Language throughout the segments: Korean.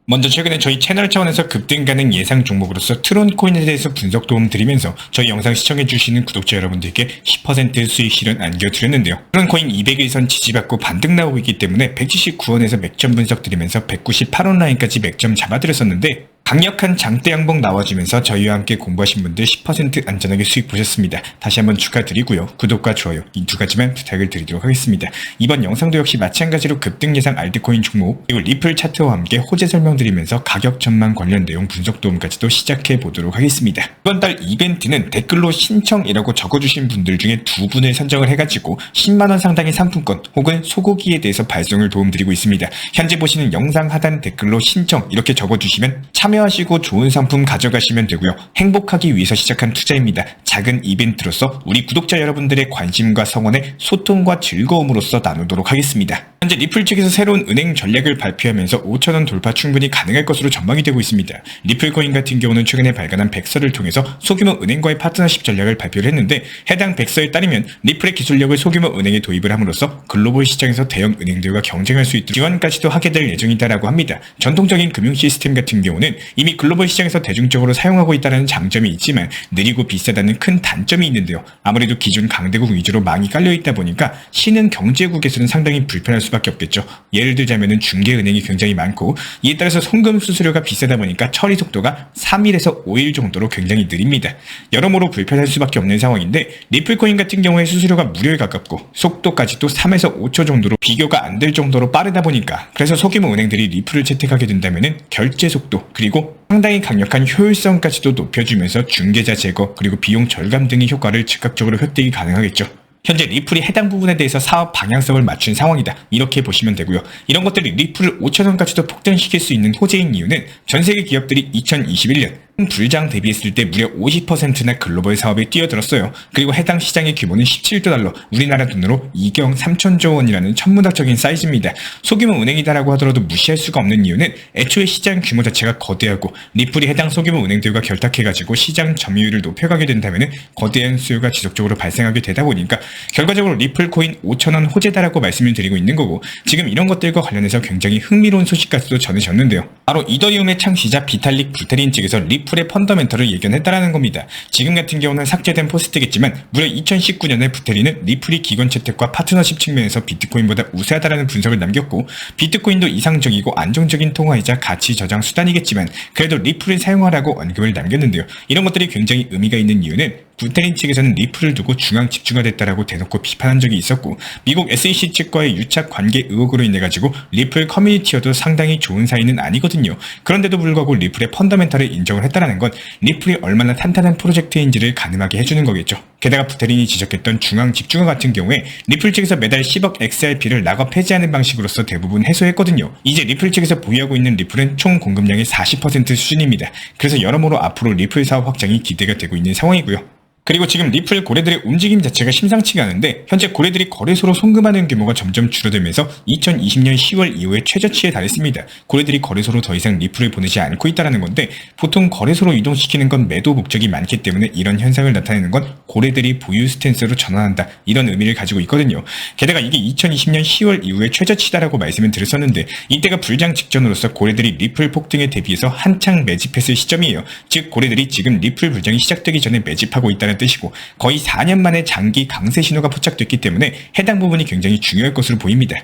먼저 최근에 저희 채널 차원에서 급등 가능 예상 종목으로서 트론코인에 대해서 분석 도움 드리면서 저희 영상 시청해주시는 구독자 여러분들께 10% 수익 실현 안겨드렸는데요. 트론코인 200일선 지지받고 반등 나오고 있기 때문에 179원에서 맥점 분석 드리면서 198원 라인까지 맥점 잡아드렸었는데 강력한 장대 양봉 나와주면서 저희와 함께 공부하신 분들 10% 안전하게 수익 보셨습니다. 다시 한번 축하드리고요. 구독과 좋아요 이 두 가지만 부탁을 드리도록 하겠습니다. 이번 영상도 역시 마찬가지로 급등 예상 알트코인 종목 그리고 리플 차트와 함께 호재 설명드리면서 가격 전망 관련 내용 분석 도움까지도 시작해 보도록 하겠습니다. 이번 달 이벤트는 댓글로 신청이라고 적어주신 분들 중에 두 분을 선정을 해가지고 10만원 상당의 상품권 혹은 소고기에 대해서 발송을 도움드리고 있습니다. 현재 보시는 영상 하단 댓글로 신청 이렇게 적어주시면 참여하시고 좋은 상품 가져가시면 되고요. 행복하기 위해서 시작한 투자입니다. 작은 이벤트로서 우리 구독자 여러분들의 관심과 성원에 소통과 즐거움으로써 나누도록 하겠습니다. 현재 리플 측에서 새로운 은행 전략을 발표하면서 5,000원 돌파 충분히 가능할 것으로 전망이 되고 있습니다. 리플코인 같은 경우는 최근에 발간한 백서를 통해서 소규모 은행과의 파트너십 전략을 발표를 했는데 해당 백서에 따르면 리플의 기술력을 소규모 은행에 도입을 함으로써 글로벌 시장에서 대형 은행들과 경쟁할 수 있도록 지원까지도 하게 될 예정이다라고 합니다. 전통적인 금융 시스템 같은 경우는 이미 글로벌 시장에서 대중적으로 사용하고 있다는 장점이 있지만 느리고 비싸다는 큰 단점이 있는데요. 아무래도 기존 강대국 위주로 망이 깔려있다 보니까 신흥 경제국에서는 상당히 불편할 수밖에 없겠죠. 예를 들자면 중개은행이 굉장히 많고 이에 따라서 송금 수수료가 비싸다 보니까 처리 속도가 3일에서 5일 정도로 굉장히 느립니다. 여러모로 불편할 수밖에 없는 상황인데 리플코인 같은 경우에 수수료가 무료에 가깝고 속도까지도 3에서 5초 정도로 비교가 안 될 정도로 빠르다 보니까 그래서 소규모 은행들이 리플을 채택하게 된다면 결제 속도 그리고 상당히 강력한 효율성까지도 높여주면서 중개자 제거 그리고 비용 절감 등의 효과를 즉각적으로 획득이 가능하겠죠. 현재 리플이 해당 부분에 대해서 사업 방향성을 맞춘 상황이다. 이렇게 보시면 되고요. 이런 것들이 리플을 5,000원까지도 폭등시킬 수 있는 호재인 이유는 전세계 기업들이 2021년 불장 대비했을 때 무려 50%나 글로벌 사업에 뛰어들었어요. 그리고 해당 시장의 규모는 17달러, 우리나라 돈으로 2경 3천조 원이라는 천문학적인 사이즈입니다. 소규모 은행이다라고 하더라도 무시할 수가 없는 이유는 애초에 시장 규모 자체가 거대하고 리플이 해당 소규모 은행들과 결탁해가지고 시장 점유율을 높여가게 된다면 거대한 수요가 지속적으로 발생하게 되다 보니까 결과적으로 리플 코인 5,000원 호재다라고 말씀을 드리고 있는 거고 지금 이런 것들과 관련해서 굉장히 흥미로운 소식까지도 전해졌는데요. 바로 이더리움의 창시자 비탈릭 부테린 측에서 리플의 펀더멘털을 예견했다라는 겁니다. 지금 같은 경우는 삭제된 포스트겠지만 무려 2019년에 부테린은 리플이 기관 채택과 파트너십 측면에서 비트코인보다 우세하다라는 분석을 남겼고 비트코인도 이상적이고 안정적인 통화이자 가치 저장 수단이겠지만 그래도 리플을 사용하라고 언급을 남겼는데요. 이런 것들이 굉장히 의미가 있는 이유는 부테린 측에서는 리플을 두고 중앙 집중화됐다라고 대놓고 비판한 적이 있었고 미국 SEC 측과의 유착 관계 의혹으로 인해 가지고 리플 커뮤니티여도 상당히 좋은 사이는 아니거든요. 그런데도 불구하고 리플의 펀더멘털을 인정을 했다는 건 리플이 얼마나 탄탄한 프로젝트인지를 가늠하게 해주는 거겠죠. 게다가 부테린이 지적했던 중앙 집중화 같은 경우에 리플 측에서 매달 10억 XRP를 낙업 폐지하는 방식으로서 대부분 해소했거든요. 이제 리플 측에서 보유하고 있는 리플은 총 공급량의 40% 수준입니다. 그래서 여러모로 앞으로 리플 사업 확장이 기대가 되고 있는 상황이고요. 그리고 지금 리플 고래들의 움직임 자체가 심상치가 않은데 현재 고래들이 거래소로 송금하는 규모가 점점 줄어들면서 2020년 10월 이후에 최저치에 달했습니다. 고래들이 거래소로 더 이상 리플을 보내지 않고 있다는 건데 보통 거래소로 이동시키는 건 매도 목적이 많기 때문에 이런 현상을 나타내는 건 고래들이 보유 스탠스로 전환한다 이런 의미를 가지고 있거든요. 게다가 이게 2020년 10월 이후에 최저치다라고 말씀을 드렸었는데 이때가 불장 직전으로서 고래들이 리플 폭등에 대비해서 한창 매집했을 시점이에요. 즉 고래들이 지금 리플 불장이 시작되기 전에 매집하고 있다는 뜻이고 거의 4년 만에 장기 강세 신호가 포착됐기 때문에 해당 부분이 굉장히 중요할 것으로 보입니다.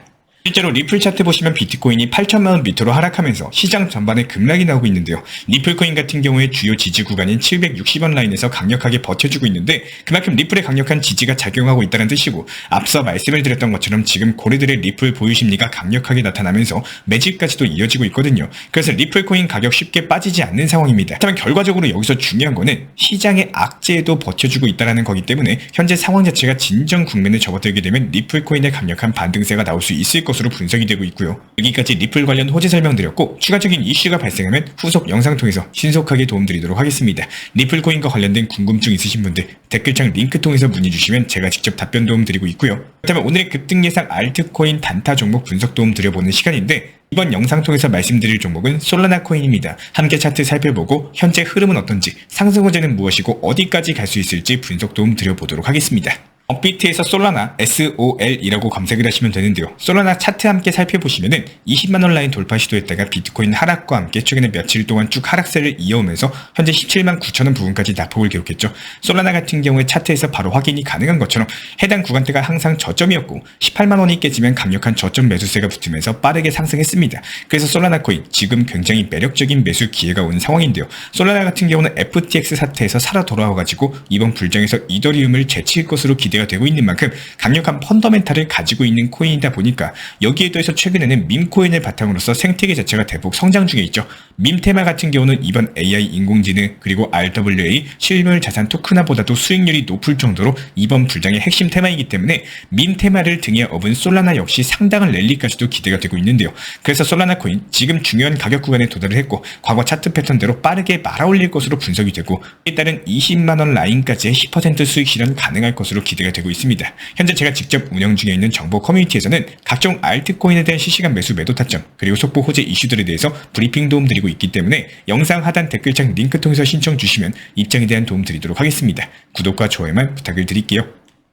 실제로 리플 차트 보시면 비트코인이 8천만원 밑으로 하락하면서 시장 전반에 급락이 나오고 있는데요. 리플코인 같은 경우에 주요 지지 구간인 760원 라인에서 강력하게 버텨주고 있는데 그만큼 리플의 강력한 지지가 작용하고 있다는 뜻이고 앞서 말씀을 드렸던 것처럼 지금 고래들의 리플 보유 심리가 강력하게 나타나면서 매집까지도 이어지고 있거든요. 그래서 리플코인 가격 쉽게 빠지지 않는 상황입니다. 하지만 결과적으로 여기서 중요한 거는 시장의 악재에도 버텨주고 있다는 거기 때문에 현재 상황 자체가 진정 국면에 접어들게 되면 리플코인의 강력한 반등세가 나올 수 있을 것으로 분석이 되고 있고요. 여기까지 리플 관련 호재 설명드렸고 추가적인 이슈가 발생하면 후속 영상 통해서 신속하게 도움드리도록 하겠습니다. 리플코인과 관련된 궁금증 있으신 분들 댓글창 링크 통해서 문의 주시면 제가 직접 답변 도움 드리고 있고요. 그렇다면 오늘의 급등 예상 알트코인 단타 종목 분석 도움 드려보는 시간인데 이번 영상 통해서 말씀드릴 종목은 솔라나 코인입니다. 함께 차트 살펴보고 현재 흐름은 어떤지 상승 호재는 무엇이고 어디까지 갈 수 있을지 분석 도움 드려보도록 하겠습니다. 업비트에서 솔라나 SOL이라고 검색을 하시면 되는데요. 솔라나 차트 함께 살펴보시면은 20만원 라인 돌파 시도했다가 비트코인 하락과 함께 최근에 며칠 동안 쭉 하락세를 이어오면서 현재 17만 9천원 부근까지 낙폭을 기록했죠. 솔라나 같은 경우에 차트에서 바로 확인이 가능한 것처럼 해당 구간대가 항상 저점이었고 18만원이 깨지면 강력한 저점 매수세가 붙으면서 빠르게 상승했습니다. 그래서 솔라나 코인 지금 굉장히 매력적인 매수 기회가 온 상황인데요. 솔라나 같은 경우는 FTX 사태에서 살아 돌아와가지고 이번 불정에서 이더리움을 제칠 것으로 기대가 되고 있는 만큼 강력한 펀더멘탈을 가지고 있는 코인이다 보니까 여기에 더해서 최근에는 밈코인을 바탕으로서 생태계 자체가 대폭 성장 중에 있죠. 밈테마 같은 경우는 이번 AI 인공지능 그리고 RWA 실물 자산 토큰화보다도 수익률이 높을 정도로 이번 불장의 핵심 테마이기 때문에 밈테마를 등에 업은 솔라나 역시 상당한 랠리까지도 기대가 되고 있는데요. 그래서 솔라나 코인 지금 중요한 가격 구간에 도달을 했고 과거 차트 패턴대로 빠르게 말아올릴 것으로 분석이 되고 이에 따른 20만원 라인까지의 10% 수익 실현 가능할 것으로 기대가 되고 있습니다. 현재 제가 직접 운영 중에 있는 정보 커뮤니티에서는 각종 알트코인에 대한 실시간 매수 매도 타점 그리고 속보 호재 이슈들에 대해서 브리핑 도움 드리고 있기 때문에 영상 하단 댓글창 링크 통해서 신청 주시면 입장에 대한 도움 드리도록 하겠습니다. 구독과 좋아요만 부탁을 드릴게요.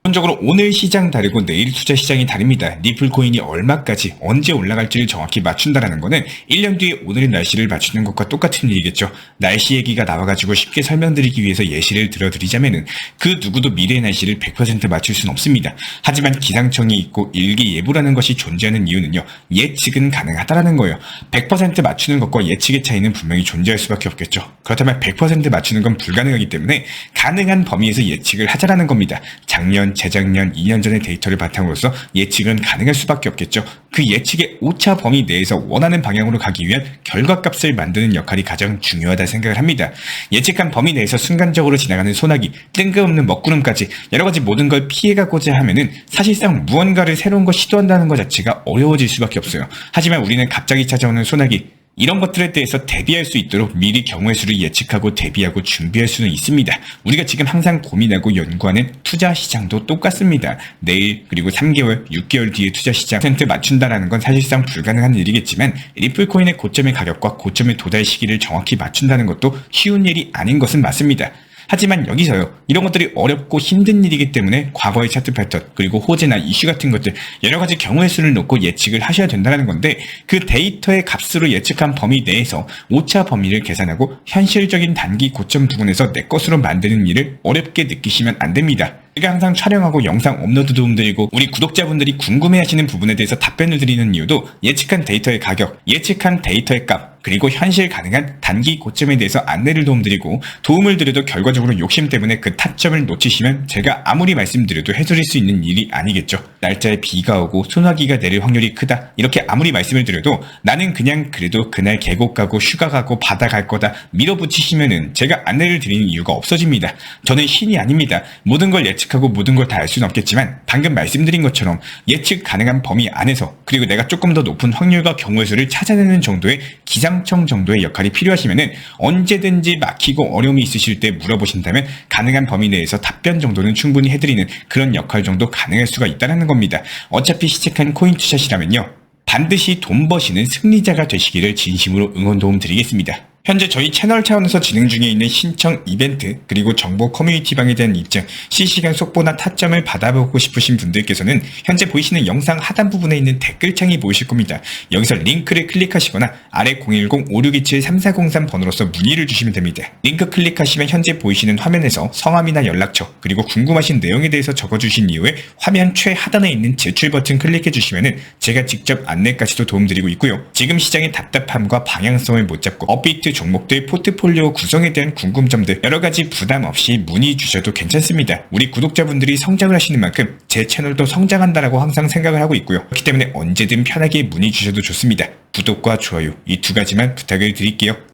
기본적으로 오늘 시장 다르고 내일 투자 시장이 다릅니다. 리플 코인이 얼마까지 언제 올라갈지를 정확히 맞춘다라는 거는 1년 뒤에 오늘의 날씨를 맞추는 것과 똑같은 일이겠죠. 날씨 얘기가 나와가지고 쉽게 설명드리기 위해서 예시를 들어드리자면은 그 누구도 미래의 날씨를 100% 맞출 수는 없습니다. 하지만 기상청이 있고 일기예보라는 것이 존재하는 이유는요. 예측은 가능하다라는 거예요. 100% 맞추는 것과 예측의 차이는 분명히 존재할 수밖에 없겠죠. 그렇다면 100% 맞추는 건 불가능하기 때문에 가능한 범위에서 예측을 하자라는 겁니다. 작년, 재작년, 2년 전의 데이터를 바탕으로서 예측은 가능할 수밖에 없겠죠. 그 예측의 오차 범위 내에서 원하는 방향으로 가기 위한 결과값을 만드는 역할이 가장 중요하다 생각을 합니다. 예측한 범위 내에서 순간적으로 지나가는 소나기, 뜬금없는 먹구름까지 여러가지 모든 걸 피해가고자 하면은 사실상 무언가를 새로운 거 시도한다는 것 자체가 어려워질 수밖에 없어요. 하지만 우리는 갑자기 찾아오는 소나기, 이런 것들에 대해서 대비할 수 있도록 미리 경우의 수를 예측하고 대비하고 준비할 수는 있습니다. 우리가 지금 항상 고민하고 연구하는 투자 시장도 똑같습니다. 내일 그리고 3개월, 6개월 뒤에 투자 시장 % 맞춘다라는 건 사실상 불가능한 일이겠지만 리플 코인의 고점의 가격과 고점의 도달 시기를 정확히 맞춘다는 것도 쉬운 일이 아닌 것은 맞습니다. 하지만 여기서요. 이런 것들이 어렵고 힘든 일이기 때문에 과거의 차트 패턴 그리고 호재나 이슈 같은 것들 여러가지 경우의 수를 놓고 예측을 하셔야 된다는 건데 그 데이터의 값으로 예측한 범위 내에서 오차 범위를 계산하고 현실적인 단기 고점 부분에서 내 것으로 만드는 일을 어렵게 느끼시면 안 됩니다. 제가 항상 촬영하고 영상 업로드 도움 드리고 우리 구독자분들이 궁금해하시는 부분에 대해서 답변을 드리는 이유도 예측한 데이터의 가격, 예측한 데이터의 값, 그리고 현실 가능한 단기 고점에 대해서 안내를 도움드리고 도움을 드려도 결과적으로 욕심 때문에 그 타점을 놓치시면 제가 아무리 말씀드려도 해드릴 수 있는 일이 아니겠죠. 날짜에 비가 오고 소나기가 내릴 확률이 크다 이렇게 아무리 말씀을 드려도 나는 그냥 그래도 그날 계곡 가고 휴가 가고 바다 갈 거다 밀어붙이시면은 제가 안내를 드리는 이유가 없어집니다. 저는 신이 아닙니다. 모든 걸 예측하고 모든 걸 다 알 수는 없겠지만 방금 말씀드린 것처럼 예측 가능한 범위 안에서 그리고 내가 조금 더 높은 확률과 경우의 수를 찾아내는 정도의 기상청 정도의 역할이 필요하시면은 언제든지 막히고 어려움이 있으실 때 물어보신다면 가능한 범위 내에서 답변 정도는 충분히 해드리는 그런 역할 정도 가능할 수가 있다는 겁니다. 어차피 시작한 코인 투샷이라면요. 반드시 돈 버시는 승리자가 되시기를 진심으로 응원 도움 드리겠습니다. 현재 저희 채널 차원에서 진행 중에 있는 신청 이벤트 그리고 정보 커뮤니티방에 대한 입장, 실시간 속보나 타점을 받아보고 싶으신 분들께서는 현재 보이시는 영상 하단 부분에 있는 댓글창이 보이실 겁니다. 여기서 링크를 클릭하시거나 아래 010-5627-3403 번호로서 문의를 주시면 됩니다. 링크 클릭하시면 현재 보이시는 화면에서 성함이나 연락처 그리고 궁금하신 내용에 대해서 적어주신 이후에 화면 최하단에 있는 제출 버튼 클릭해 주시면 제가 직접 안내까지도 도움드리고 있고요. 지금 시장의 답답함과 방향성을 못 잡고 업비트 종목들 포트폴리오 구성에 대한 궁금점들 여러가지 부담 없이 문의 주셔도 괜찮습니다. 우리 구독자분들이 성장을 하시는 만큼 제 채널도 성장한다라고 항상 생각을 하고 있고요. 그렇기 때문에 언제든 편하게 문의 주셔도 좋습니다. 구독과 좋아요 이 두 가지만 부탁을 드릴게요.